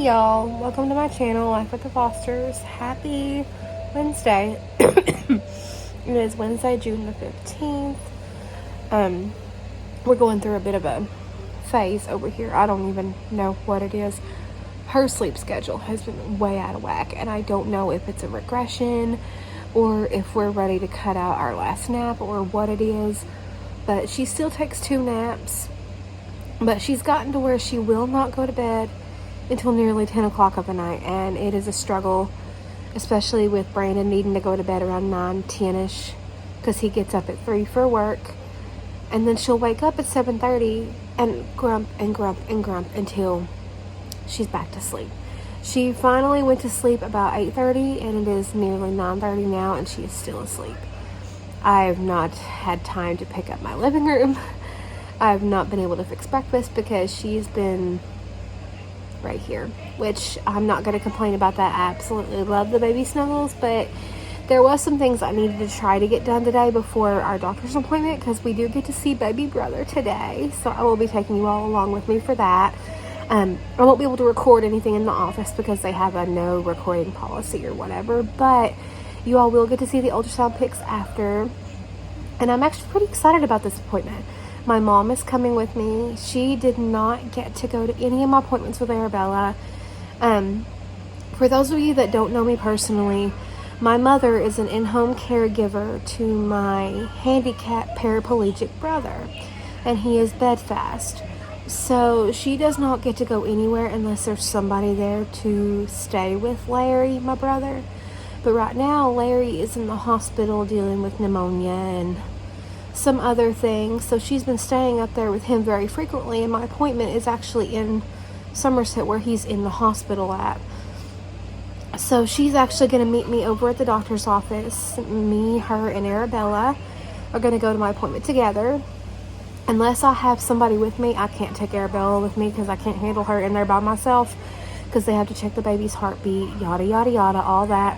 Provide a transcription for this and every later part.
y'all, welcome to my channel, Life with the Fosters. Happy Wednesday. It is Wednesday, June the 15th. We're going through a bit of a phase over here. I don't even know what it is. Her sleep schedule has been way out of whack, and I don't know if it's a regression or if we're ready to cut out our last nap or what it is. But she still takes 2 naps, but she's gotten to where she will not go to bed until nearly 10 o'clock of the night, and it is a struggle, especially with Brandon needing to go to bed around 9, 10-ish, because he gets up at 3 for work, and then she'll wake up at 7:30 and grump and grump and grump until she's back to sleep. She finally went to sleep about 8:30, and it is nearly 9:30 now, and she is still asleep. I have not had time to pick up my living room. I've not been able to fix breakfast because she's been right here, which I'm not going to complain about that. I absolutely love the baby snuggles, but there was some things I needed to try to get done today before our doctor's appointment, because we do get to see baby brother today, so I will be taking you all along with me for that. I won't be able to record anything in the office because they have a no recording policy or whatever, but you all will get to see the ultrasound pics after, and I'm actually pretty excited about this appointment. My mom is coming with me. She did not get to go to any of my appointments with Arabella. For those of you that don't know me personally, my mother is an in-home caregiver to my handicapped paraplegic brother, and he is bedfast. So she does not get to go anywhere unless there's somebody there to stay with Larry, my brother. But right now, Larry is in the hospital dealing with pneumonia and some other things, so she's been staying up there with him very frequently, and my appointment is actually in Somerset, where he's in the hospital at. So she's actually going to meet me over at the doctor's office. Me, her, and Arabella are going to go to my appointment together. Unless I have somebody with me, I can't take Arabella with me because I can't handle her in there by myself, because they have to check the baby's heartbeat, yada yada yada, all that.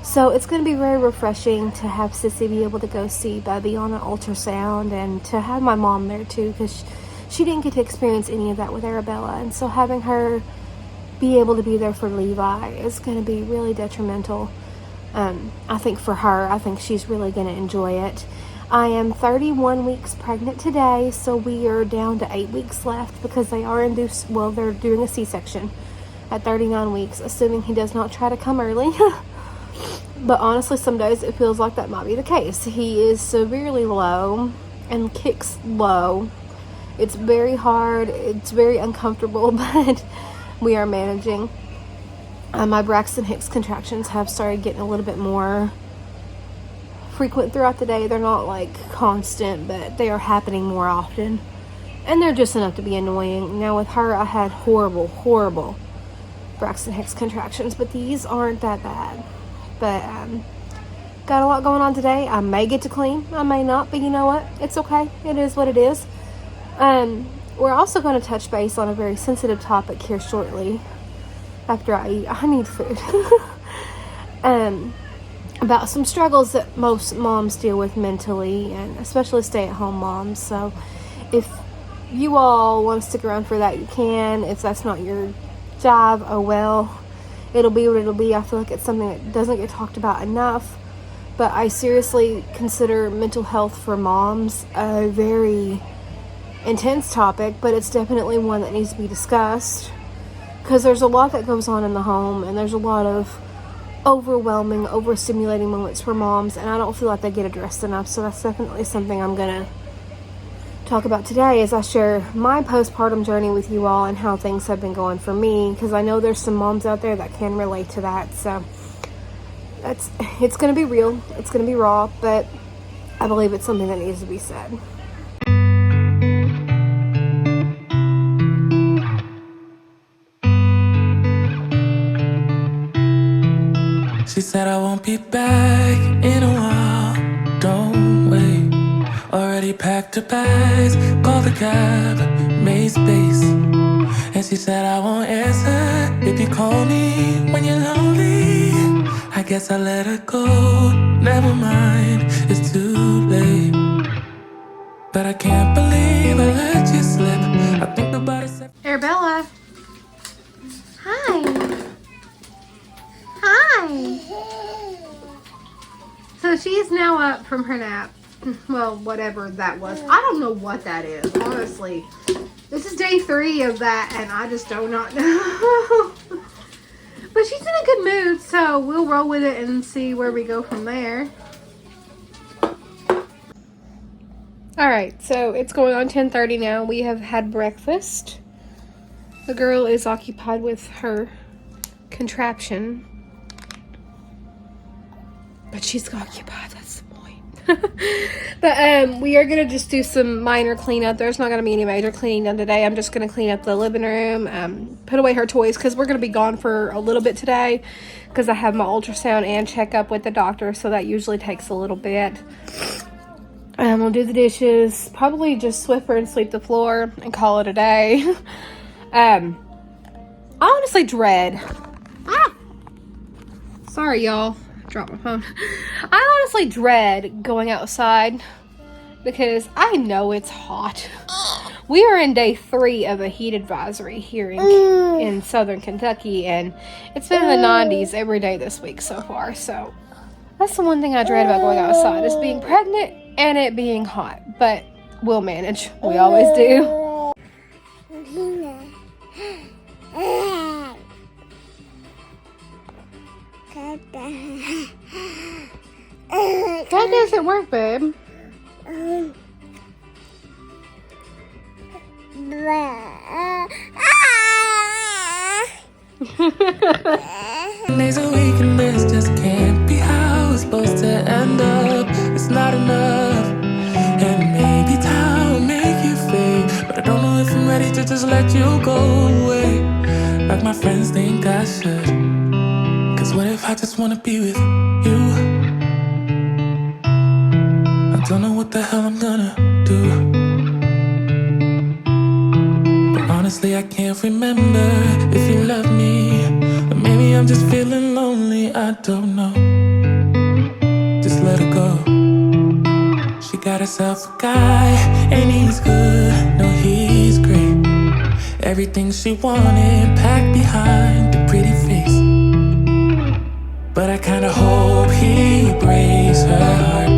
So it's going to be very refreshing to have Sissy be able to go see Bubby on an ultrasound, and to have my mom there too, because she didn't get to experience any of that with Arabella. And so having her be able to be there for Levi is going to be really detrimental. I think for her, I think she's really going to enjoy it. I am 31 weeks pregnant today, so we are down to 8 weeks left because they are they're doing a C-section at 39 weeks, assuming he does not try to come early. But honestly, some days it feels like that might be the case. He is severely low and kicks low. It's very hard. It's very uncomfortable, but we are managing. My Braxton Hicks contractions have started getting a little bit more frequent throughout the day. They're not like constant, but they are happening more often. And they're just enough to be annoying. Now with her, I had horrible Braxton Hicks contractions, but these aren't that bad. But got a lot going on today. I may get to clean, I may not, but you know what? It's okay. It is what it is. We're also going to touch base on a very sensitive topic here shortly after I eat. I need food. About some struggles that most moms deal with mentally, and especially stay-at-home moms. So if you all want to stick around for that, you can. If that's not your job, oh well. It'll be what it'll be. I feel like it's something that doesn't get talked about enough. But I seriously consider mental health for moms a very intense topic, but it's definitely one that needs to be discussed, because there's a lot that goes on in the home, and there's a lot of overwhelming, overstimulating moments for moms, and I don't feel like they get addressed enough. So that's definitely something I'm going to talk about today as I share my postpartum journey with you all and how things have been going for me, because I know there's some moms out there that can relate to that. So it's going to be real, it's going to be raw, but I believe it's something that needs to be said. She said I won't be back in a while, don't wait. Already packed her bags, called a cab, made space. And she said I won't answer if you call me when you're lonely. I guess I let her go, never mind, it's too late. But I can't believe I let you slip. I think about it. Arabella. Hi. So she's now up from her nap. Well, whatever that was. I don't know what that is, honestly. This is day 3 of that, and I just do not know. But she's in a good mood, so we'll roll with it and see where we go from there. Alright, so it's going on 10:30 now. We have had breakfast. The girl is occupied with her contraption. But she's occupied, that's the point. But we are going to just do some minor cleanup. There's not going to be any major cleaning done today. I'm just going to clean up the living room, put away her toys, because we're going to be gone for a little bit today, because I have my ultrasound and checkup with the doctor, so that usually takes a little bit. We'll do the dishes, probably just Swiffer and sweep the floor and call it a day. I honestly dread. Sorry, y'all. Dropped my phone. I honestly dread going outside because I know it's hot. We are in day 3 of a heat advisory here in southern Kentucky, and it's been in the 90s every day this week so far. So that's the one thing I dread about going outside, is being pregnant and it being hot. But we'll manage. We always do. That doesn't work, babe. Days a week and this just can't be how it's supposed to end up. It's not enough, and maybe time will make you fade, but I don't know if I'm ready to just let you go away like my friends think I should. Cause what if I just wanna be with you? I don't know what the hell I'm gonna do, but honestly I can't remember if you love me, or maybe I'm just feeling lonely, I don't know. Just let her go. She got herself a guy, and he's good, no he's great. Everything she wanted packed behind the pretty face, but I kinda hope he breaks her heart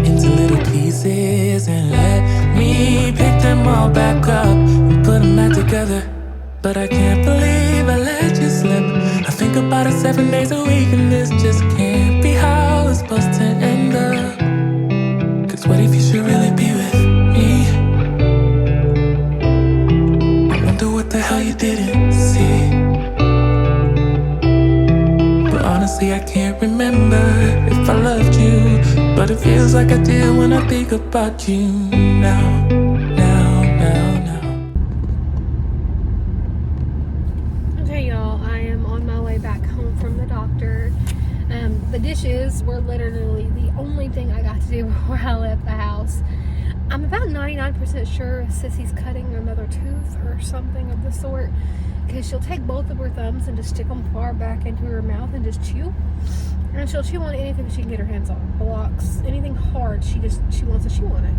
into little pieces and let me pick them all back up and put them back together. But I can't believe I let you slip. I think about it 7 days a week, and this just can't be how it's supposed to end up. Cause what if you should really be with me? I wonder what the hell you didn't see. But honestly I can't remember if I loved you, but it feels like I did when I think about you now. Okay, y'all, I am on my way back home from the doctor. The dishes were literally the only thing I got to do before I left the house. I'm about 99% sure Sissy's cutting another tooth or something of the sort, because she'll take both of her thumbs and just stick them far back into her mouth and just chew. And she'll chew on anything she can get her hands on. Blocks, anything hard, she wants to chew on it.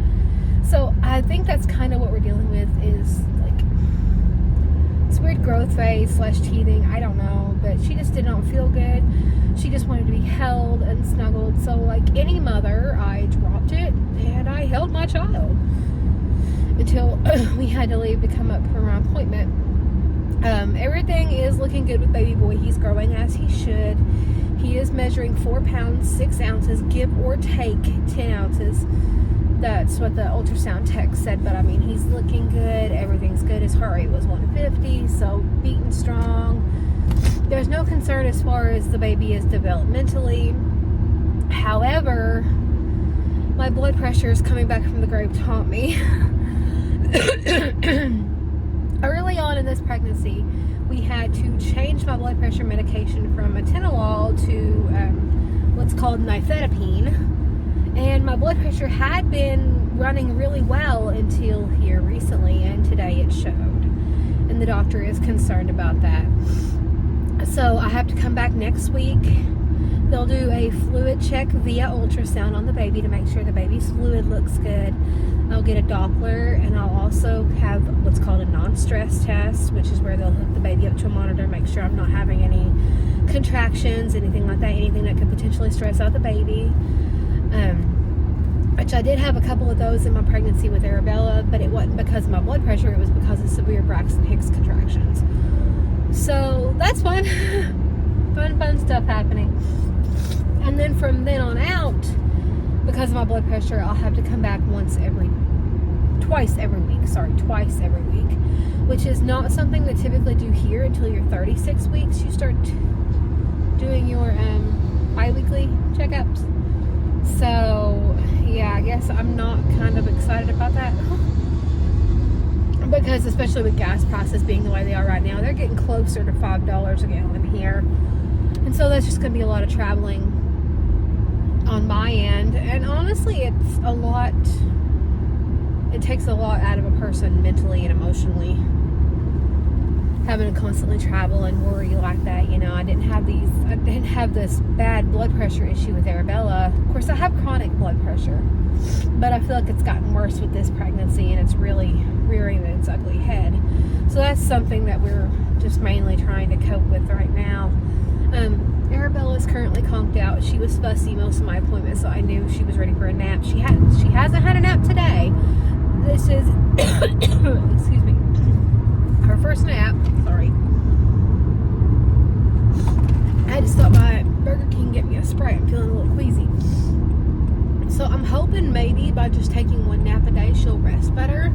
So I think that's kind of what we're dealing with, is like this weird growth phase / teething, I don't know, but she just did not feel good. She just wanted to be held and snuggled. So like any mother, I dropped it and I held my child until we had to leave to come up for my appointment. Everything is looking good with baby boy. He's growing as he should. He is measuring 4 pounds 6 ounces, give or take 10 ounces. That's what the ultrasound tech said, but I mean, he's looking good. Everything's good. His heart rate was 150, so beating strong. There's no concern as far as the baby is developmentally. However, my blood pressure is coming back from the grave to haunt me. Early on in this pregnancy, we had to change my blood pressure medication from atenolol to what's called nifedipine. And my blood pressure had been running really well until here recently, and today it showed. And the doctor is concerned about that. So I have to come back next week. They'll do a fluid check via ultrasound on the baby to make sure the baby's fluid looks good. I'll get a Doppler, and I'll also have what's called a non-stress test, which is where they'll hook the baby up to a monitor, make sure I'm not having any contractions, anything like that, anything that could potentially stress out the baby. Which I did have a couple of those in my pregnancy with Arabella, but it wasn't because of my blood pressure, it was because of severe Braxton Hicks contractions. So that's fun. fun stuff happening. And then from then on out, because of my blood pressure, I'll have to come back twice every week, which is not something they typically do here until you're 36 weeks. You start doing your bi-weekly checkups. So yeah, I guess I'm not kind of excited about that, because especially with gas prices being the way they are right now, they're getting closer to $5 a gallon here, and so that's just going to be a lot of traveling on my end. And honestly, it takes a lot out of a person mentally and emotionally, having to constantly travel and worry like that. You know, I didn't have this bad blood pressure issue with Arabella. Of course, I have chronic blood pressure, but I feel like it's gotten worse with this pregnancy, and it's really rearing its ugly head. So that's something that we're just mainly trying to cope with right now. Arabella is currently conked out. She was fussy most of my appointments, so I knew she was ready for a nap. She hasn't had a nap today. This is excuse me, her first nap. Sorry, I had to stop by Burger King and get me a Sprite. I'm feeling a little queasy, so I'm hoping maybe by just taking one nap a day she'll rest better.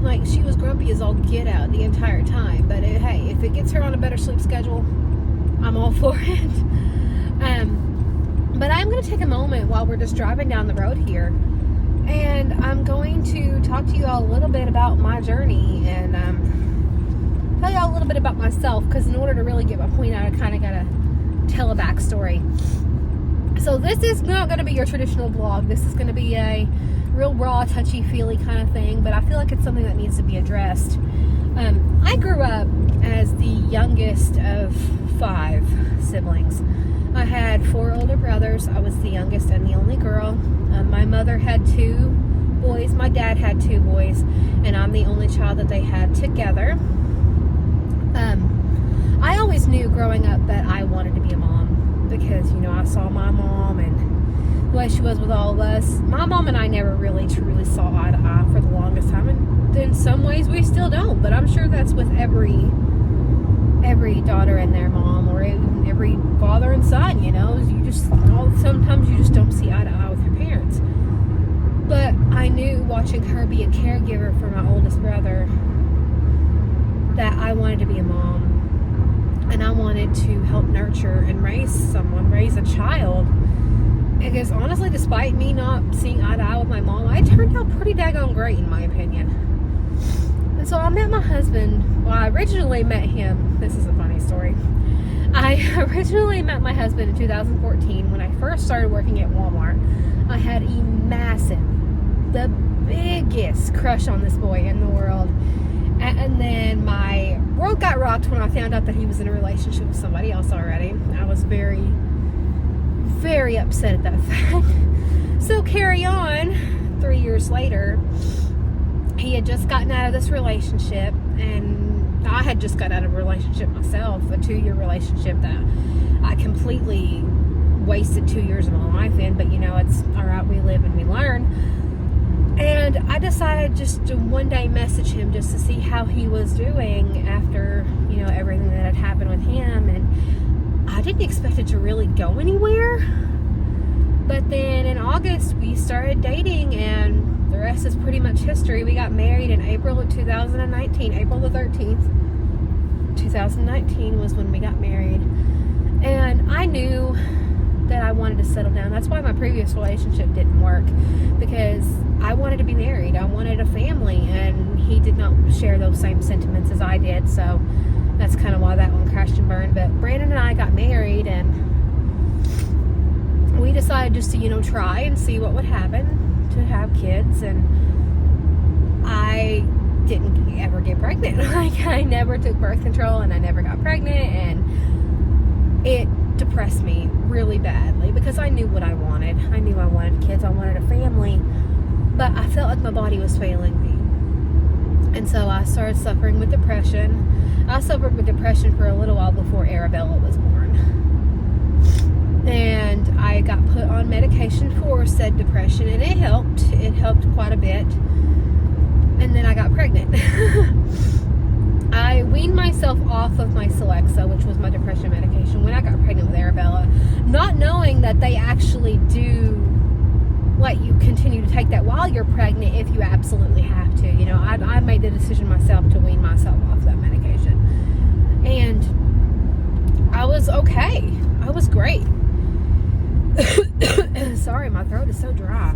Like, she was grumpy as all get out the entire time, but hey, if it gets her on a better sleep schedule, I'm all for it. But I'm going to take a moment while we're just driving down the road here, and I'm going to talk to you all a little bit about my journey, and tell you all a little bit about myself, because in order to really get my point out, I kind of got to tell a backstory. So this is not going to be your traditional vlog. This is going to be a real raw, touchy-feely kind of thing, but I feel like it's something that needs to be addressed. I grew up as the youngest of 5 siblings. I had 4 older brothers. I was the youngest and the only girl. My mother had 2 boys. My dad had 2 boys, and I'm the only child that they had together. I always knew growing up that I wanted to be a mom, because, you know, I saw my mom and the way she was with all of us. My mom and I never really truly saw eye to eye for the longest time, and in some ways we still don't, but I'm sure that's with every daughter and their mom, or even every father and son. You know, sometimes you just don't see eye to eye with your parents. But I knew, watching her be a caregiver for my oldest brother, that I wanted to be a mom, and I wanted to help nurture and raise a child. Because honestly, despite me not seeing eye to eye with my mom, I turned out pretty daggone great, in my opinion. And so I met my husband. Well, I originally met him. This is a funny story. I originally met my husband in 2014 when I first started working at Walmart. I had the biggest crush on this boy in the world. And then my world got rocked when I found out that he was in a relationship with somebody else already. I was very, very upset at that fact. So carry on, 3 years later, he had just gotten out of this relationship, and I had just got out of a relationship myself, a 2-year relationship that I completely wasted 2 years of my life in. But you know, it's alright, we live and we learn. And I decided just to one day message him just to see how he was doing after, you know, everything that had happened with him. And I didn't expect it to really go anywhere. But then in August, we started dating, and the rest is pretty much history. We got married in April of 2019. April the 13th, 2019 was when we got married. And I knew that I wanted to settle down. That's why my previous relationship didn't work, because I wanted to be married. I wanted a family, and he did not share those same sentiments as I did. So that's kind of why that one crashed and burned. But Brandon and I got married, and we decided just to, you know, try and see what would happen, to have kids. And I didn't ever get pregnant. Like, I never took birth control, and I never got pregnant, and it depressed me really badly, because I knew what I wanted. I knew I wanted kids. I wanted a family, but I felt like my body was failing me. And so I started suffering with depression. I suffered with depression for a little while before Arabella was born. got put on medication for said depression, and it helped. It helped quite a bit. And then I got pregnant. I weaned myself off of my Celexa, which was my depression medication, when I got pregnant with Arabella, not knowing that they actually do let you continue to take that while you're pregnant if you absolutely have to. You know, I made the decision myself to wean myself off that medication. And I was okay. I was great. Sorry, my throat is so dry.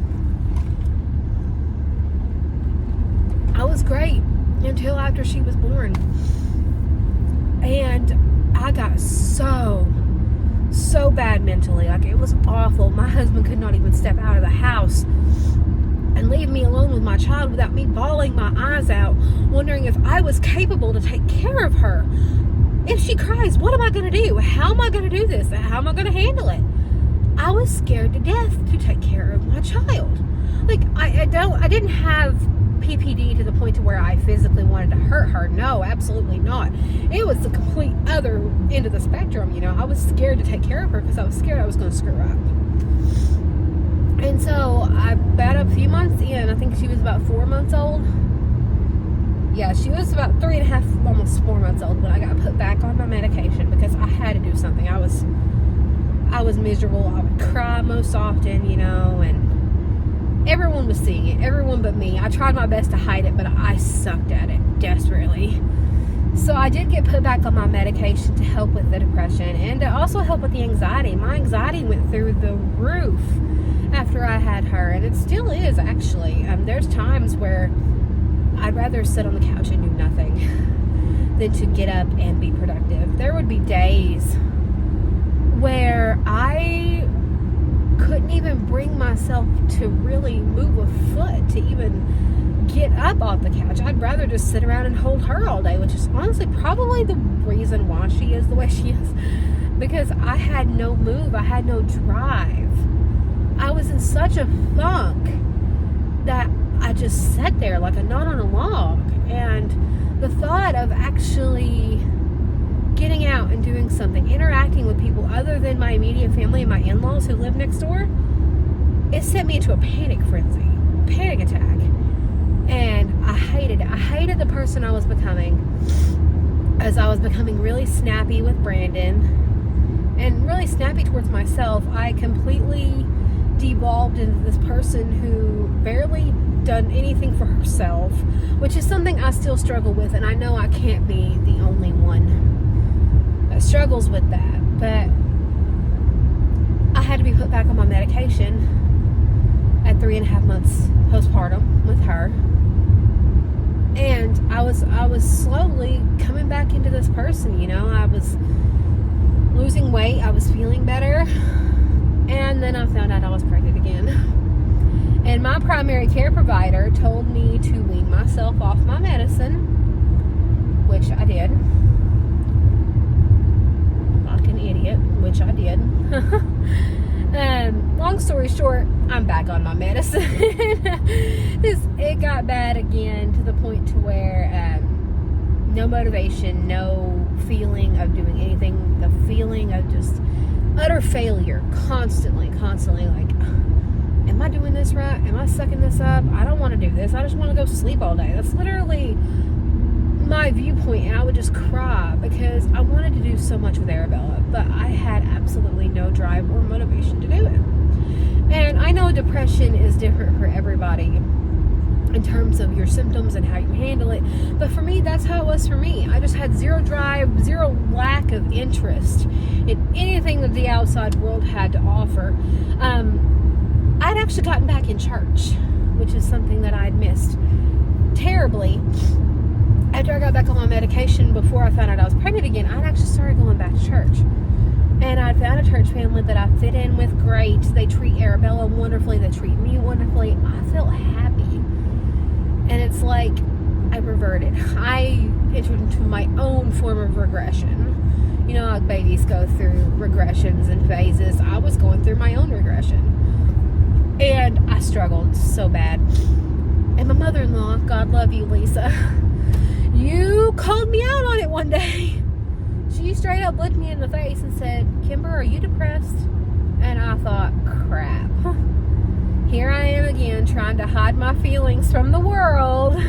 I was great until after she was born. And I got so bad mentally. Like, it was awful. My husband could not even step out of the house and leave me alone with my child without me bawling my eyes out, wondering if I was capable to take care of her. If she cries, what am I going to do? How am I going to do this? How am I going to handle it? I was scared to death to take care of my child. Like, I didn't have PPD to the point to where I physically wanted to hurt her. No, absolutely not. It was the complete other end of the spectrum. You know, I was scared to take care of her because I was scared I was going to screw up. And so about a few months in, I think she was about 4 months old. Yeah, she was about 3.5, almost 4 months old when I got put back on my medication because I had to do something. I was miserable. I would cry most often, you know, and everyone was seeing it, everyone but me. I tried my best to hide it, but I sucked at it desperately. So I did get put back on my medication to help with the depression and to also help with the anxiety. My anxiety went through the roof after I had her, and it still is, actually. There's times where I'd rather sit on the couch and do nothing than to get up and be productive. There would be days where I couldn't even bring myself to really move a foot to even get up off the couch. I'd rather just sit around and hold her all day, which is honestly probably the reason why she is the way she is, because I had no move, I had no drive. I was in such a funk that I just sat there like a knot on a log. And the thought of actually getting out and doing something, interacting with people other than my immediate family and my in-laws who live next door, it sent me into a panic frenzy, panic attack. And I hated it. I hated the person I was becoming, as I was becoming really snappy with Brandon and really snappy towards myself. I completely devolved into this person who barely done anything for herself, which is something I still struggle with, and I know I can't be the only one that struggles with that. But I had to be put back on my medication at 3.5 months postpartum with her, and I was slowly coming back into this person. You know, I was losing weight, I was feeling better, and then I found out I was pregnant again. And my primary care provider told me to wean myself off my medicine, which I did. Like an idiot, which I did. Long story short, I'm back on my medicine. It got bad again to the point to where no motivation, no feeling of doing anything, the feeling of just utter failure, constantly like, am I doing this right? Am I sucking this up? I don't want to do this. I just want to go sleep all day. That's literally my viewpoint, and I would just cry because I wanted to do so much with Arabella, but I had absolutely no drive or motivation to do it. And I know depression is different for everybody in terms of your symptoms and how you handle it, but for me, that's how it was for me. I just had zero drive, zero lack of interest in anything that the outside world had to offer. I'd actually gotten back in church, which is something that I'd missed terribly. After I got back on my medication, before I found out I was pregnant again, I'd actually started going back to church. And I'd found a church family that I fit in with great. They treat Arabella wonderfully. They treat me wonderfully. I felt happy. And it's like I reverted. I entered into my own form of regression. You know, like babies go through regressions and phases. I was going through my own regression. And I struggled so bad. And my mother-in-law, God love you, Lisa, you called me out on it one day. She straight up looked me in the face and said, Kimber, are you depressed? And I thought, again, trying to hide my feelings from the world,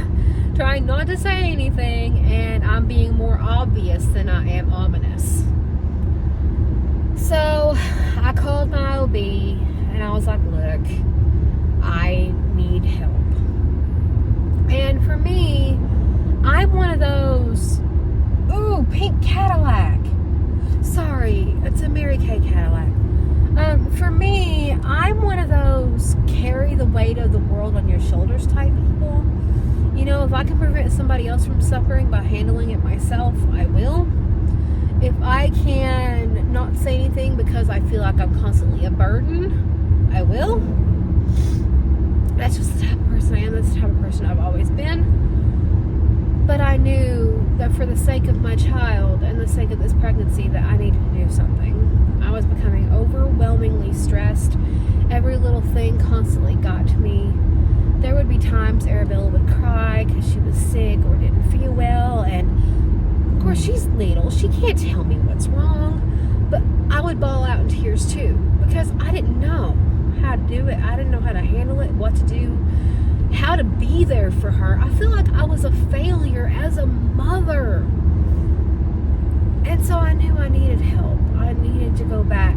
trying not to say anything, and I'm being more obvious than I am ominous. So I called my OB and I was like, look, I need help. And for me, I'm one of those, ooh, pink Cadillac. Sorry, it's a Mary Kay Cadillac. For me, I'm one of those carry the weight of the world on your shoulders type people. You know, if I can prevent somebody else from suffering by handling it myself, I will. If I can not say anything because I feel like I'm constantly a burden, I will. That's just the type of person I am. That's the type of person I've always been. But I knew that for the sake of my child and the sake of this pregnancy that I needed to do something. I was becoming overwhelmingly stressed. Every little thing constantly got to me. There would be times Arabella would cry because she was sick or didn't feel well, and of course she's little, she can't tell me what's wrong, but I would bawl out in tears too because I didn't know how to do it. I didn't know how to handle it, what to do, how to be there for her. I feel like I was a failure as a mother, and so I knew I needed help. I needed to go back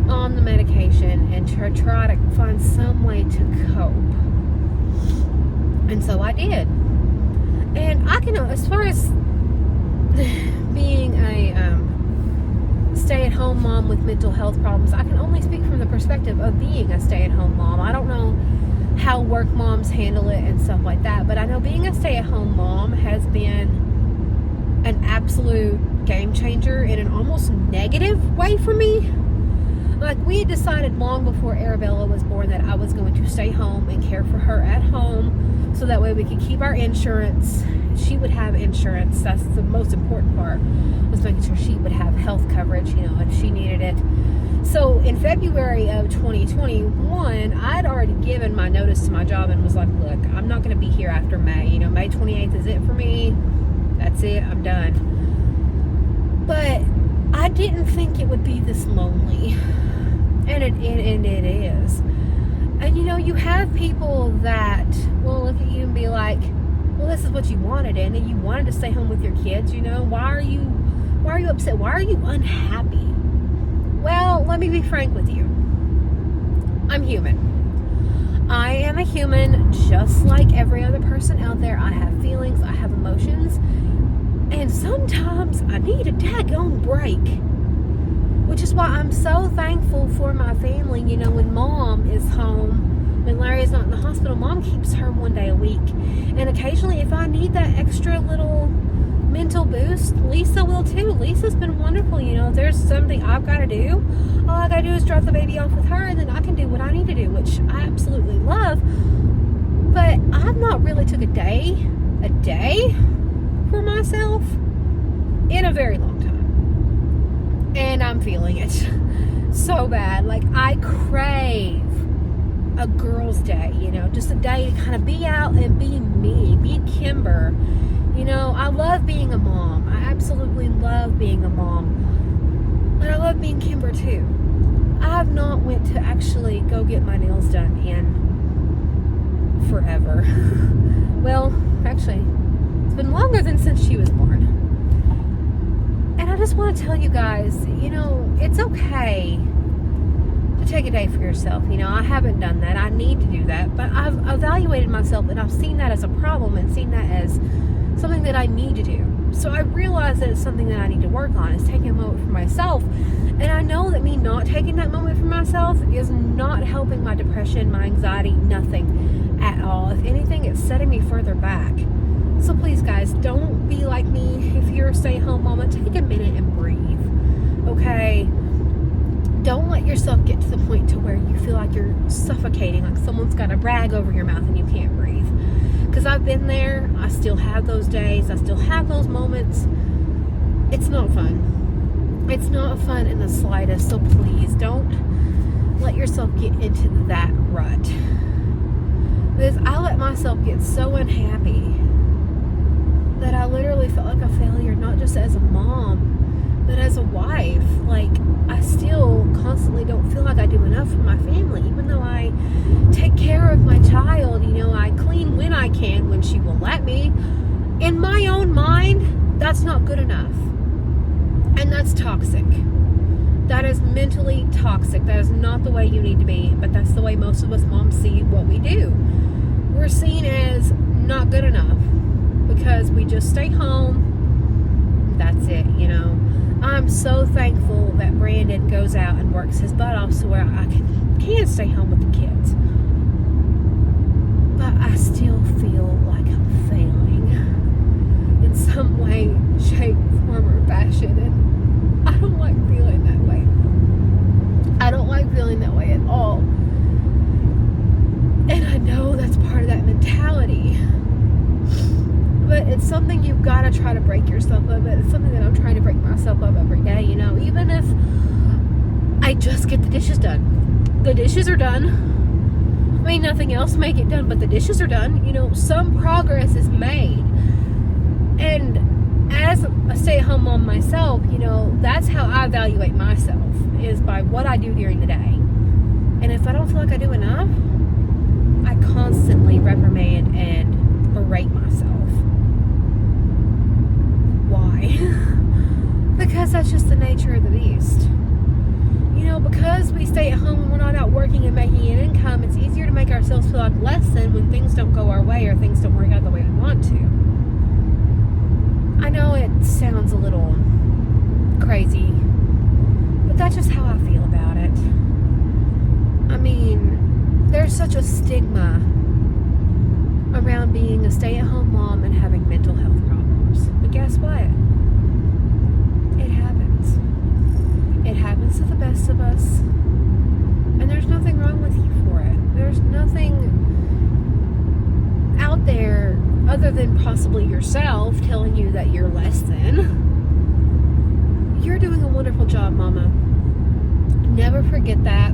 on the medication and try to find some way to cope. And so I did. And I can, as far as being a stay-at-home mom with mental health problems, I can only speak from the perspective of being a stay-at-home mom. I don't know how work moms handle it and stuff like that, but I know being a stay-at-home mom has been an absolute game changer in an almost negative way for me. Like, we had decided long before Arabella was born that I was going to stay home and care for her at home so that way we could keep our insurance. She would have insurance. That's the most important part, was making sure she would have health coverage, you know, if she needed it. So in February of 2021, I'd already given my notice to my job and was like, look, I'm not going to be here after May. You know, May 28th is it for me. That's it. I'm done. But I didn't think it would be this lonely. And it is. And you know, you have people that will look at you and be like, well, this is what you wanted, and you wanted to stay home with your kids, you know, why are you upset? Why are you unhappy? Well, let me be frank with you. I'm human. I am a human just like every other person out there. I have feelings, I have emotions, and sometimes I need a daggone break. Which is why I'm so thankful for my family. You know, when mom is home, when Larry's not in the hospital, mom keeps her one day a week. And occasionally, if I need that extra little mental boost, Lisa will too. Lisa's been wonderful. You know, if there's something I've got to do, all I got to do is drop the baby off with her, and then I can do what I need to do, which I absolutely love. But I've not really took a day for myself in a very long time. And I'm feeling it so bad. Like, I crave a girl's day, you know, just a day to kind of be out and be me, be Kimber. You know, I love being a mom. I absolutely love being a mom. But I love being Kimber too. I have not went to actually go get my nails done in forever. Well, actually, it's been longer than since she was born. And I just want to tell you guys, you know, it's okay to take a day for yourself. You know, I haven't done that. I need to do that. But I've evaluated myself, and I've seen that as a problem and seen that as something that I need to do. So I realize that it's something that I need to work on, is taking a moment for myself. And I know that me not taking that moment for myself is not helping my depression, my anxiety, nothing at all. If anything, it's setting me further back. So please, guys, don't be like me. If you're a stay-at-home mama, take a minute and breathe, okay? Don't let yourself get to the point to where you feel like you're suffocating, like someone's got a rag over your mouth and you can't breathe. Because I've been there. I still have those days. I still have those moments. It's not fun. It's not fun in the slightest. So please, don't let yourself get into that rut. Because I let myself get so unhappy that I literally felt like a failure, not just as a mom, but as a wife. Like, I still constantly don't feel like I do enough for my family, even though I when she will let me. In my own mind, that's not good enough. And that's toxic. That is mentally toxic. That is not the way you need to be, but that's the way most of us moms see what we do. We're seen as not good enough because we just stay home. That's it, you know. I'm so thankful that Brandon goes out and works his butt off so where I can stay home with the kids. But I still feel like I'm failing in some way, shape, form, or fashion. And I don't like feeling that way. I don't like feeling that way at all. And I know that's part of that mentality. But it's something you've got to try to break yourself of. It's something that I'm trying to break myself of every day, you know. Even if I just get the dishes done. The dishes are done. I mean, nothing else may get done, but the dishes are done. You know, some progress is made. And as a stay-at-home mom myself, you know, that's how I evaluate myself, is by what I do during the day. And if I don't feel like I do enough, I constantly reprimand and berate myself. Why? Because that's just the nature of the beast. You know, because we stay at home and we're not out working and making an income, it's easier to make ourselves feel like less than when things don't go our way or things don't work out the way we want to. I know it sounds a little crazy, but that's just how I feel about it. I mean, there's such a stigma around being a stay-at-home mom and having mental health problems. But guess what? It happens. It happens to the best of us. And there's nothing wrong with you for it. There's nothing out there other than possibly yourself telling you that you're less than. You're doing a wonderful job, Mama. Never forget that.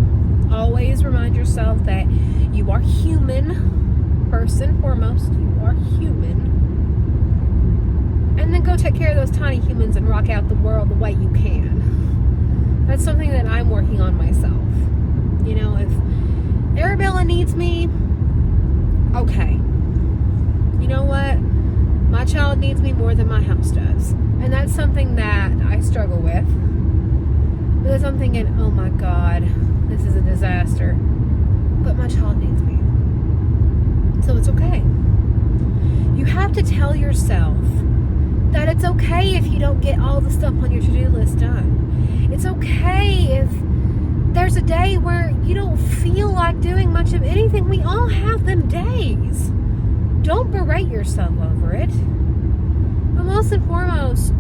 Always remind yourself that you are human. First and foremost, you are human. And then go take care of those tiny humans and rock out the world the way you can. That's something that I'm working on myself. You know, if Arabella needs me, okay. You know what? My child needs me more than my house does. And that's something that I struggle with. Because I'm thinking, oh my God, this is a disaster. But my child needs me. So it's okay. You have to tell yourself that it's okay if you don't get all the stuff on your to-do list done. It's okay if there's a day where you don't feel like doing much of anything. We all have them days. Don't berate yourself over it. But most and foremost,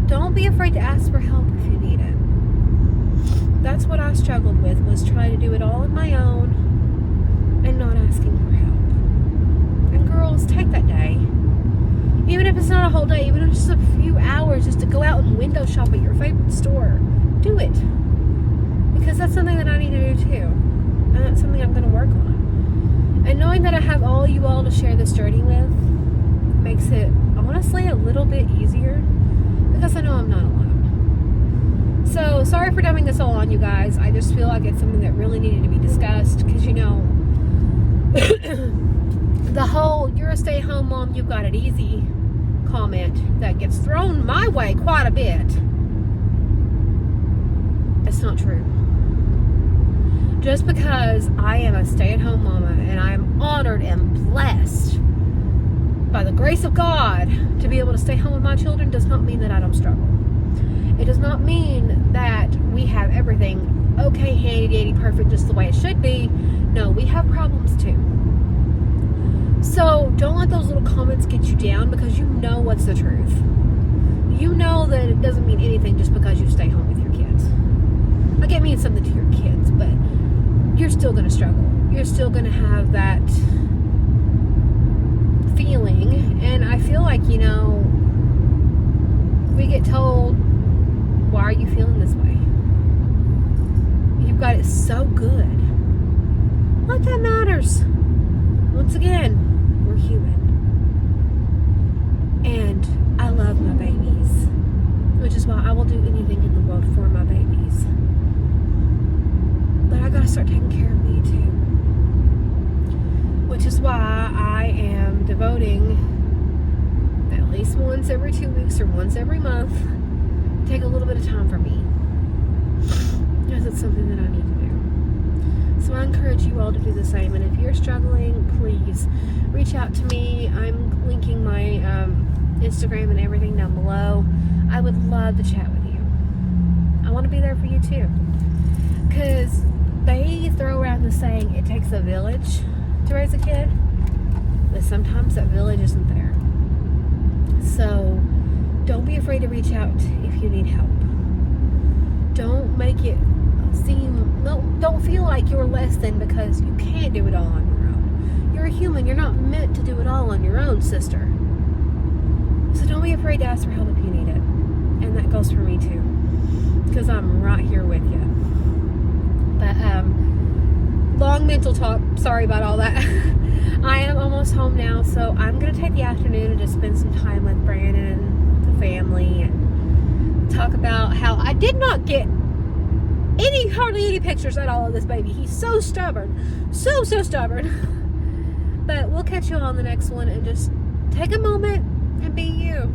don't be afraid to ask for help if you need it. That's what I struggled with, was trying to do it all on my own and not asking for help. And girls, take that day. Even if it's not a whole day, even if it's just a few hours just to go out and window shop at your favorite store, do it. Because that's something that I need to do too. And that's something I'm going to work on. And knowing that I have all you all to share this journey with makes it honestly a little bit easier, because I know I'm not alone. So sorry for dumbing this all on you guys. I just feel like it's something that really needed to be discussed, because you know the whole "you're a stay-at-home mom, you've got it easy" comment that gets thrown my way quite a bit. It's not true. Just because I am a stay-at-home mama and I am honored and blessed by the grace of God to be able to stay home with my children does not mean that I don't struggle. It does not mean that we have everything okay, handy-dandy, perfect, just the way it should be. No, we have problems too. So don't let those little comments get you down, because you know what's the truth. You know that it doesn't mean anything just because you stay home with your kids. Like, it means something to your kids, but you're still going to struggle. You're still going to have that feeling. And I feel like, you know, we get told, why are you feeling this way? You've got it so good. What that matters? Once again, we're human. And I love my babies, which is why I will do anything in the world for my babies. But I gotta start taking care of me too. Which is why I am devoting at least once every 2 weeks or once every month, take a little bit of time for me, because it's something that I need to do. So I encourage you all to do the same, and if you're struggling, please reach out to me. I'm linking my Instagram and everything down below. I would love to chat with you. I want to be there for you too, because they throw around the saying it takes a village to raise a kid, but sometimes that village isn't there. So don't be afraid to reach out if you need help. Don't make it don't feel like you're less than because you can't do it all on your own. You're a human. You're not meant to do it all on your own, sister. So don't be afraid to ask for help if you need it. And that goes for me too, because I'm right here with you. But long mental talk. Sorry about all that. I am almost home now, so I'm going to take the afternoon and just spend some time with Brandon and the family and talk about how I did not get hardly any pictures at all of this baby. He's so stubborn. So stubborn. But we'll catch you on the next one, and just take a moment and be you.